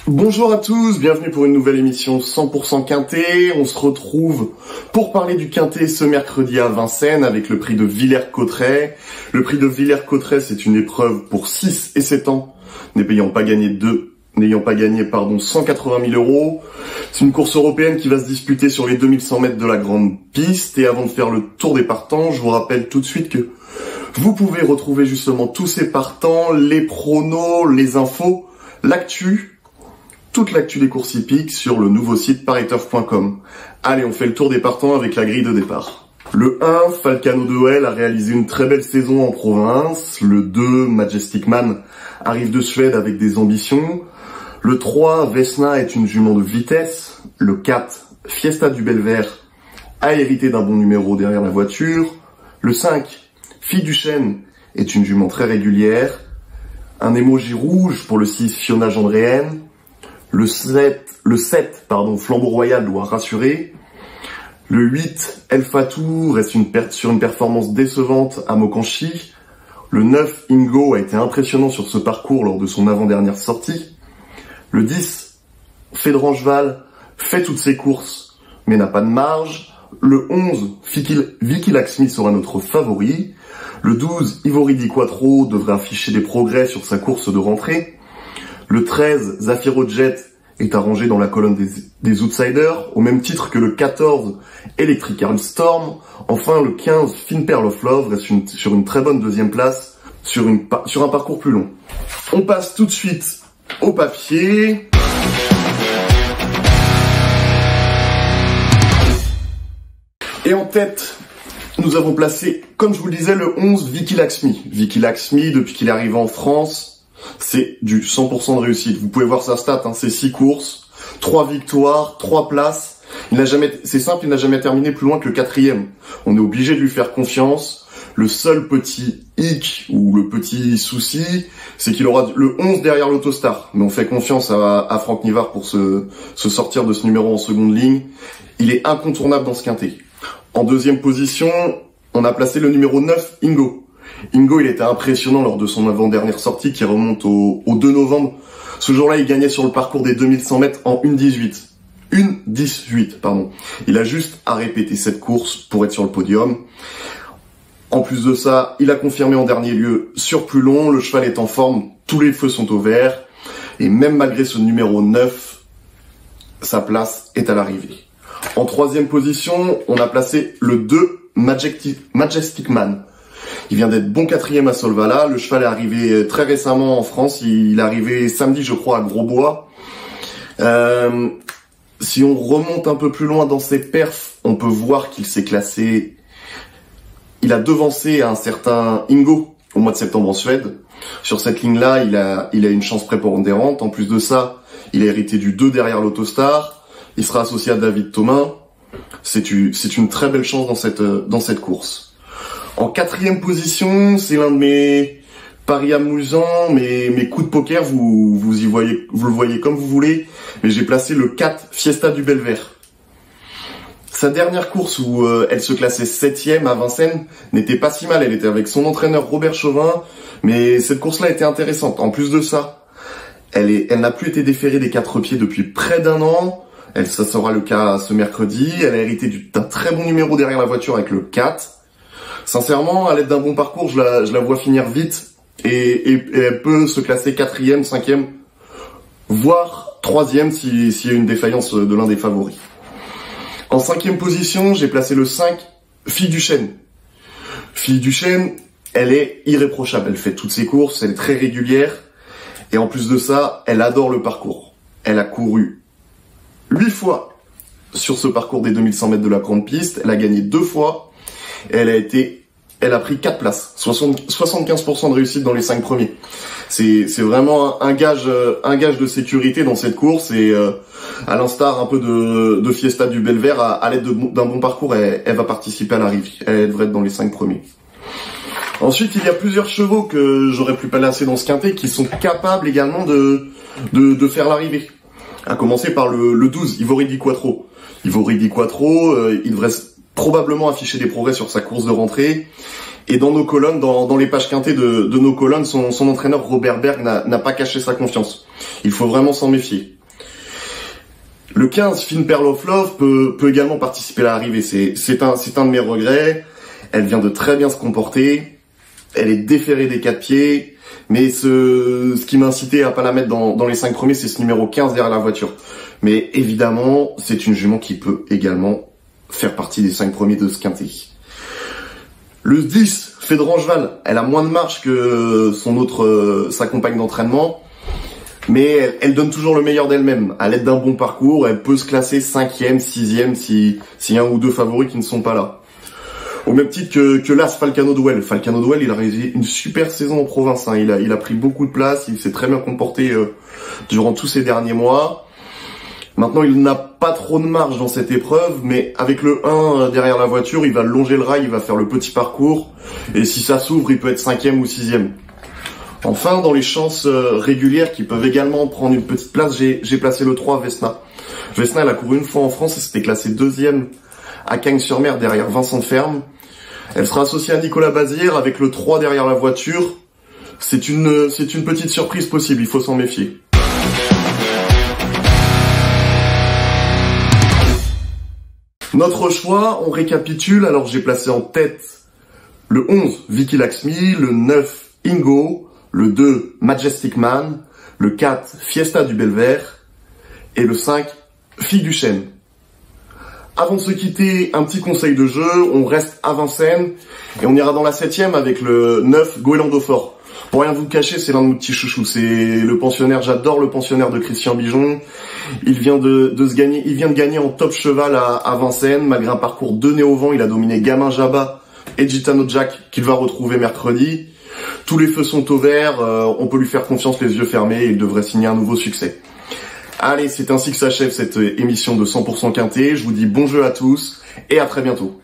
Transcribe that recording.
Bonjour à tous, bienvenue pour une nouvelle émission 100% Quintet. On se retrouve pour parler du Quintet ce mercredi à Vincennes avec le prix de Villers-Cotterêts. Le prix de Villers-Cotterêts, c'est une épreuve pour 6 et 7 ans, n'ayant pas gagné 180 000 euros. C'est une course européenne qui va se disputer sur les 2100 mètres de la grande piste. Et avant de faire le tour des partants, je vous rappelle tout de suite que vous pouvez retrouver justement tous ces partants, les pronos, les infos, toute l'actu des courses hippiques sur le nouveau site pariturf.com. Allez, on fait le tour des partants avec la grille de départ. Le 1, Falcano de Hell, a réalisé une très belle saison en province. Le 2, Majestic Man, arrive de Suède avec des ambitions. Le 3, Vesna, est une jument de vitesse. Le 4, Fiesta du Belvert, a hérité d'un bon numéro derrière la voiture. Le 5, Fille du Chêne, est une jument très régulière. Un émoji rouge pour le 6, Fiona Gendréenne. Le 7, Flambeau Royal, doit rassurer. Le 8, El Fatou, reste sur une performance décevante à Mokanchi. Le 9, Ingo, a été impressionnant sur ce parcours lors de son avant-dernière sortie. Le 10, Fédrangeval, fait toutes ses courses, mais n'a pas de marge. Le 11, Vicky Laxmi sera notre favori. Le 12, Ivory Di Quattro, devrait afficher des progrès sur sa course de rentrée. Le 13, Zafiro Jet, est arrangé dans la colonne des outsiders, au même titre que le 14, Electrical Storm. Enfin, le 15, Fin Pearl of Love, reste sur une très bonne deuxième place, sur un parcours plus long. On passe tout de suite au papier. Et en tête, nous avons placé, comme je vous le disais, le 11, Vicky Laxmi. Vicky Laxmi, depuis qu'il est arrivé en France, c'est du 100% de réussite. Vous pouvez voir sa stat, c'est 6 courses, 3 victoires, 3 places. C'est simple, il n'a jamais terminé plus loin que le 4e. On est obligé de lui faire confiance. Le seul petit hic ou le petit souci, c'est qu'il aura le 11 derrière l'Autostar. Mais on fait confiance à Franck Nivard pour se sortir de ce numéro en seconde ligne. Il est incontournable dans ce quintet. En deuxième position, on a placé le numéro 9, Ingo. Ingo, il était impressionnant lors de son avant-dernière sortie qui remonte au 2 novembre. Ce jour-là, il gagnait sur le parcours des 2100 mètres en 1,18. 1,18, pardon. Il a juste à répéter cette course pour être sur le podium. En plus de ça, il a confirmé en dernier lieu sur plus long. Le cheval est en forme, tous les feux sont au vert. Et même malgré ce numéro 9, sa place est à l'arrivée. En troisième position, on a placé le 2, Majestic Man. Il vient d'être bon 4e à Solvala. Le cheval est arrivé très récemment en France. Il est arrivé samedi, je crois, à Grosbois. Si on remonte un peu plus loin dans ses perfs, on peut voir qu'il s'est classé. Il a devancé un certain Ingo au mois de septembre en Suède. Sur cette ligne-là, il a une chance prépondérante. En plus de ça, il a hérité du 2 derrière l'Autostar. Il sera associé à David Thomas. C'est une très belle chance dans cette course. En 4e position, c'est l'un de mes paris amusants, mes coups de poker, vous le voyez comme vous voulez, mais j'ai placé le 4, Fiesta du Belvert. Sa dernière course où elle se classait 7e à Vincennes n'était pas si mal, elle était avec son entraîneur Robert Chauvin, mais cette course-là était intéressante. En plus de ça, elle n'a plus été déférée des 4 pieds depuis près d'1 an, ça sera le cas ce mercredi, elle a hérité d'un très bon numéro derrière la voiture avec le 4. Sincèrement, à l'aide d'un bon parcours, je la vois finir vite et elle peut se classer 4e, 5e, voire 3e s'il y a une défaillance de l'un des favoris. En 5e position, j'ai placé le 5, Fille du Chêne. Fille du Chêne, elle est irréprochable, elle fait toutes ses courses, elle est très régulière et en plus de ça, elle adore le parcours. Elle a couru 8 fois sur ce parcours des 2100 mètres de la grande piste, elle a gagné 2 fois. Elle a pris 4 places, 75% de réussite dans les 5 premiers. C'est vraiment un gage de sécurité dans cette course et à l'instar un peu de Fiesta du Belvert, à l'aide d'un bon parcours, elle va participer à l'arrivée. Elle devrait être dans les 5 premiers. Ensuite, il y a plusieurs chevaux que j'aurais pu placer dans ce quintet qui sont capables également de faire l'arrivée. À commencer par le 12, Ivory Di Quattro. Ivory Di Quattro, il devrait probablement afficher des progrès sur sa course de rentrée. Et dans nos colonnes, dans les pages quintées de nos colonnes, son entraîneur Robert Berg n'a pas caché sa confiance. Il faut vraiment s'en méfier. Le 15, Finn Perloflov peut également participer à l'arrivée. C'est un de mes regrets. Elle vient de très bien se comporter. Elle est déférée des 4 pieds. Mais ce qui m'a incité à pas la mettre dans les 5 premiers, c'est ce numéro 15 derrière la voiture. Mais évidemment, c'est une jument qui peut également faire partie des 5 premiers de ce quintet. Le 10, Fédrangeval, elle a moins de marge que sa compagne d'entraînement, mais elle donne toujours le meilleur d'elle-même. À l'aide d'un bon parcours, elle peut se classer 5e, 6e s'il y a un ou deux favoris qui ne sont pas là. Au même titre que l'As Falcano Duel. Falcano Duel, il a réalisé une super saison en province. Hein. Il a pris beaucoup de place, il s'est très bien comporté durant tous ces derniers mois. Maintenant, il n'a pas trop de marge dans cette épreuve, mais avec le 1 derrière la voiture, il va longer le rail, il va faire le petit parcours, et si ça s'ouvre, il peut être 5e ou 6e. Enfin, dans les chances régulières qui peuvent également prendre une petite place, j'ai placé le 3, Vesna. Vesna, elle a couru une fois en France et s'était classée 2e à Cagnes-sur-Mer derrière Vincent Ferme. Elle sera associée à Nicolas Bazir avec le 3 derrière la voiture. C'est une petite surprise possible, il faut s'en méfier. Notre choix, on récapitule. Alors j'ai placé en tête le 11, Vicky Laxmi, le 9, Ingo, le 2, Majestic Man, le 4, Fiesta du Belvert et le 5, Fille du Chêne. Avant de se quitter, un petit conseil de jeu, on reste à Vincennes et on ira dans la 7e avec le 9, Goéland Fort. Pour rien vous cacher, c'est l'un de nos petits chouchous. C'est le pensionnaire, j'adore le pensionnaire de Christian Bijon. Il vient de gagner en top cheval à Vincennes. Malgré un parcours de nez au vent, il a dominé Gamin Jabba et Gitano Jack, qu'il va retrouver mercredi. Tous les feux sont au vert, on peut lui faire confiance les yeux fermés et il devrait signer un nouveau succès. Allez, c'est ainsi que s'achève cette émission de 100% Quintet. Je vous dis bon jeu à tous et à très bientôt.